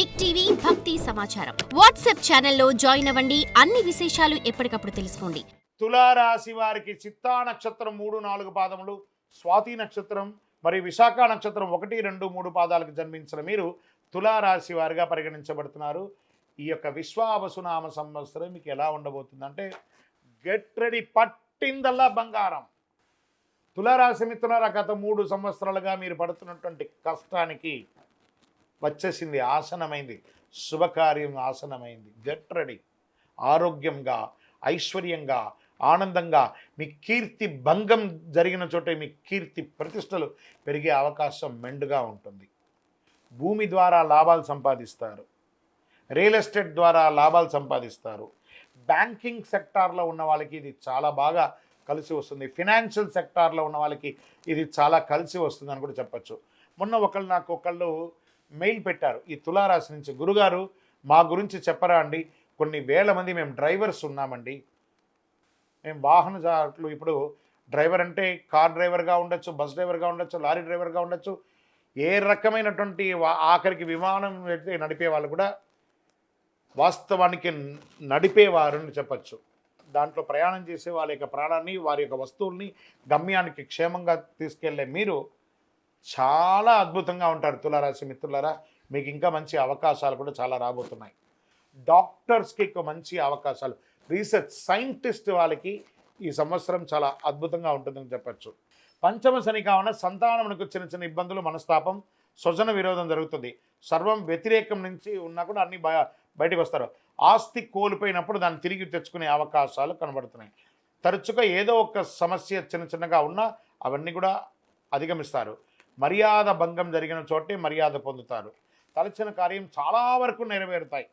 Big TV భక్తి సమాచారం WhatsApp ఛానల్లో జాయిన్ అవ్వండి. అన్ని విశేషాలు ఎప్పటికప్పుడు తెలుసుకోండి. తులారాశి వారికి చిత్తా నక్షత్రం 3-4 పాదములు, స్వాతి నక్షత్రం మరియు విశాఖ నక్షత్రం 1, 2, 3 పాదాలకు జన్మించిన మీరు తులారాశి వారిగా పరిగణించబడుతున్నారు. ఈ యొక్క విశ్వావసునామ సంవత్సరం మీకు ఎలా ఉండబోతుందంటే గెట్ రెడీ, పట్టిందల్లా బంగారం. తులారాశి మిత్రులారా, గత 3 సంవత్సరాలుగా మీరు పడుతున్నటువంటి కష్టానికి వచ్చేసింది, ఆసనమైంది, శుభకార్యం ఆసనమైంది. Get ready. ఆరోగ్యంగా, ఐశ్వర్యంగా, ఆనందంగా, మీ కీర్తి భంగం జరిగిన చోటే మీ కీర్తి ప్రతిష్టలు పెరిగే అవకాశం మెండుగా ఉంటుంది. భూమి ద్వారా లాభాలు సంపాదిస్తారు, రియల్ ఎస్టేట్ ద్వారా లాభాలు సంపాదిస్తారు. బ్యాంకింగ్ సెక్టార్లో ఉన్న వాళ్ళకి ఇది చాలా బాగా కలిసి వస్తుంది. ఫినాన్షియల్ సెక్టార్లో ఉన్న వాళ్ళకి ఇది చాలా కలిసి వస్తుంది అని కూడా చెప్పచ్చు. మొన్న నాకు ఒకళ్ళు మెయిల్ పెట్టారు ఈ తులారాశి నుంచి, గురుగారు మా గురించి చెప్పరా అండి, కొన్ని వేల మంది మేము డ్రైవర్స్ ఉన్నామండి, మేము వాహనదారులు. ఇప్పుడు డ్రైవర్ అంటే కార్ డ్రైవర్గా ఉండొచ్చు, బస్ డ్రైవర్గా ఉండొచ్చు, లారీ డ్రైవర్గా ఉండొచ్చు, ఏ రకమైనటువంటి ఆఖరికి విమానం నడిపే వాళ్ళు కూడా వాస్తవానికి నడిపేవారు అని చెప్పచ్చు. దాంట్లో ప్రయాణం చేసే వాళ్ళ యొక్క ప్రాణాన్ని, వారి యొక్క వస్తువుల్ని గమ్యానికి క్షేమంగా తీసుకెళ్లే మీరు చాలా అద్భుతంగా ఉంటారు తులారాశి మిత్రులారా. మీకు ఇంకా మంచి అవకాశాలు కూడా చాలా రాబోతున్నాయి. డాక్టర్స్కి మంచి అవకాశాలు, రీసెర్చ్ సైంటిస్ట్ వాళ్ళకి ఈ సంవత్సరం చాలా అద్భుతంగా ఉంటుందని చెప్పచ్చు. పంచమ శని కావున సంతానమునకు చిన్న చిన్న ఇబ్బందులు, మనస్తాపం, స్వజన విరోధం జరుగుతుంది. సర్వం వ్యతిరేకం నుంచి ఉన్నా కూడా అన్ని బయటకు వస్తారు. ఆస్తి కోల్పోయినప్పుడు దాన్ని తిరిగి తెచ్చుకునే అవకాశాలు కనబడుతున్నాయి. తరచుగా ఏదో ఒక సమస్య చిన్న చిన్నగా ఉన్నా అవన్నీ కూడా అధిగమిస్తారు. మర్యాద భంగం జరిగిన చోటే మర్యాద పొందుతారు. తలచిన కార్యం చాలా వరకు నెరవేరుతాయి.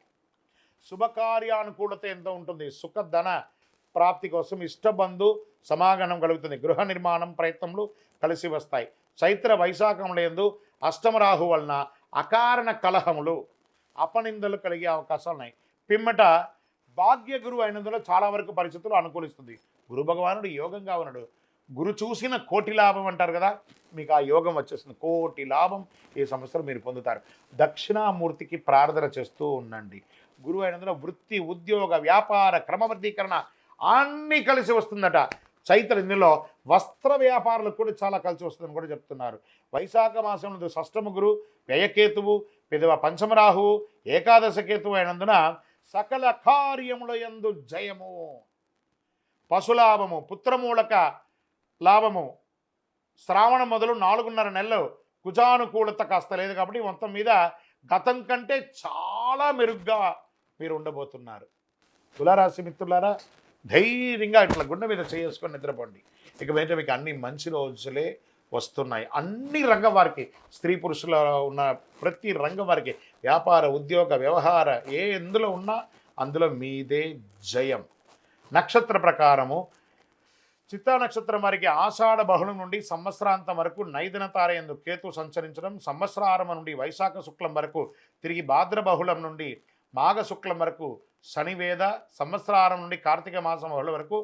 శుభకార్యానుకూలత ఎంత ఉంటుంది. సుఖధన ప్రాప్తి కోసం ఇష్టబంధు సమాగమనం కలుగుతుంది. గృహ నిర్మాణం ప్రయత్నములు కలిసి వస్తాయి. చైత్ర వైశాఖములందు అష్టమరాహు వలన అకారణ కలహములు, అపనిందలు కలిగే అవకాశాలు ఉన్నాయి. పిమ్మట భాగ్య గురువు అయినందులో చాలా వరకు పరిస్థితులు అనుకూలిస్తుంది. గురు భగవానుడు యోగంగా ఉన్నాడు. గురు చూసిన కోటి లాభం అంటారు కదా, మీకు ఆ యోగం వచ్చేస్తుంది. కోటి లాభం ఈ సంవత్సరం మీరు పొందుతారు. దక్షిణామూర్తికి ప్రార్థన చేస్తూ ఉండండి. గురువు అయినందులో వృత్తి, ఉద్యోగ, వ్యాపార క్రమబద్ధీకరణ అన్నీ కలిసి వస్తుందట. చైత్ర ఇందులో వస్త్ర వ్యాపారాలకు కూడా చాలా కలిసి వస్తుందని కూడా చెప్తున్నారు. వైశాఖ మాసంలో షష్టమ గురు, వ్యయకేతువు, పెదవ పంచమరాహువు, ఏకాదశ కేతువు అయినందున సకల కార్యముల యందు జయము, పశులాభము, పుత్రమూలక లాభము. శ్రావణం మొదలు 4.5 నెలలు కుజానుకూలత కాస్త లేదు కాబట్టి మొత్తం మీద గతం కంటే చాలా మెరుగ్గా మీరు ఉండబోతున్నారు. తులారాశి మిత్రులారా, ధైర్యంగా ఇట్లా గుండె మీద చేసుకొని నిద్రపోండి. ఇక మీద మీకు అన్ని మంచి రోజులే వస్తున్నాయి. అన్ని రంగం వారికి, స్త్రీ పురుషుల ఉన్న ప్రతి రంగం వారికి, వ్యాపార, ఉద్యోగ, వ్యవహార ఎందులో ఉన్నా అందులో మీదే జయం. నక్షత్ర ప్రకారము చిత్తా నక్షత్రం వారికి ఆషాఢ బహుళం నుండి సంవత్సరాంతం వరకు నైదన తారయందు కేతు సంచరించడం, సంవత్సరారం నుండి వైశాఖ శుక్లం వరకు తిరిగి భాద్ర బహుళం నుండి మాఘ శుక్లం వరకు శనివేద, సంవత్సరారం నుండి కార్తీక మాసం బహుళ వరకు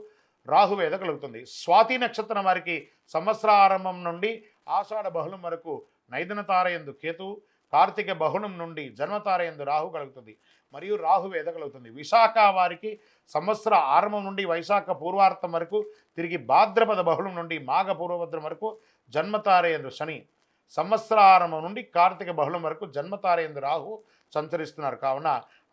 రాహువేద కలుగుతుంది. స్వాతి నక్షత్రం వారికి సంవత్సరారంభం నుండి ఆషాఢ బహుళం వరకు నైదన తారయందు కేతు, కార్తీక బహుళం నుండి జన్మతారయందు రాహు కలుగుతుంది మరియు రాహువేద కలుగుతుంది. విశాఖ వారికి సంవత్సర ఆరంభం నుండి వైశాఖ పూర్వార్థం వరకు తిరిగి భాద్రపద బహుళం నుండి మాఘ పూర్వభద్రం వరకు జన్మతారయందు శని, సంవత్సరారంభం నుండి కార్తీక బహుళం వరకు జన్మతారయందు రాహు సంచరిస్తున్నారు. కావున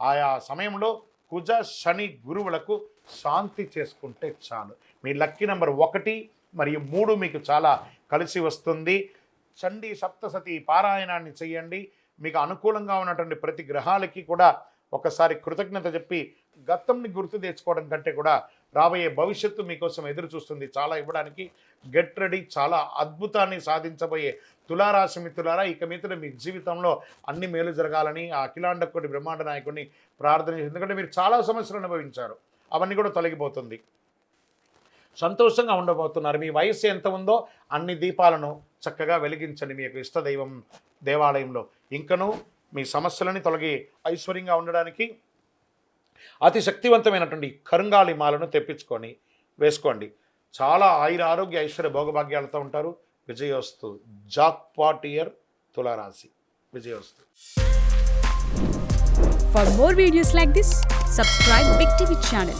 ఆయా సమయంలో కుజ శని గురువులకు శాంతి చేసుకుంటే చాలు. మీ లక్కీ నెంబర్ 1 మరియు 3 మీకు చాలా కలిసి వస్తుంది. చండీ సప్తసతి పారాయణాన్ని చేయండి. మీకు అనుకూలంగా ఉన్నటువంటి ప్రతి గ్రహాలకి కూడా ఒకసారి కృతజ్ఞత చెప్పి గతంని గుర్తు తెచ్చుకోవడం కంటే కూడా రాబోయే భవిష్యత్తు మీకోసం ఎదురు చూస్తుంది. చాలా ఇవ్వడానికి గెట్ రెడీ. చాలా అద్భుతాన్ని సాధించబోయే తులారాశి మిత్రులారా, ఇక మీదట మీ జీవితంలో అన్ని మేలు జరగాలని ఆ అఖిలాండకోటి బ్రహ్మాండ నాయకుడిని ప్రార్థన చేసి, ఎందుకంటే మీరు చాలా సమస్యలు అనుభవించారు, అవన్నీ కూడా తొలగిపోతుంది. సంతోషంగా ఉండబోతున్నారు. మీ వయస్సు ఎంత ఉందో అన్ని దీపాలను చక్కగా వెలిగించండి మీ యొక్క ఇష్టదైవం దేవాలయంలో. ఇంకనూ మీ సమస్యలని తొలగి ఐశ్వర్యంగా ఉండడానికి అతి శక్తివంతమైనటువంటి కరుంగాళి మాలను తెప్పించుకొని వేసుకోండి. చాలా ఆయుర ఆరోగ్య ఐశ్వర్య భోగభాగ్యాలతో ఉంటారు. విజయోస్తు. జాక్పాట్ ఇయర్ తులారాశి. విజయోస్తు. For more videos like this, subscribe Big TV channel.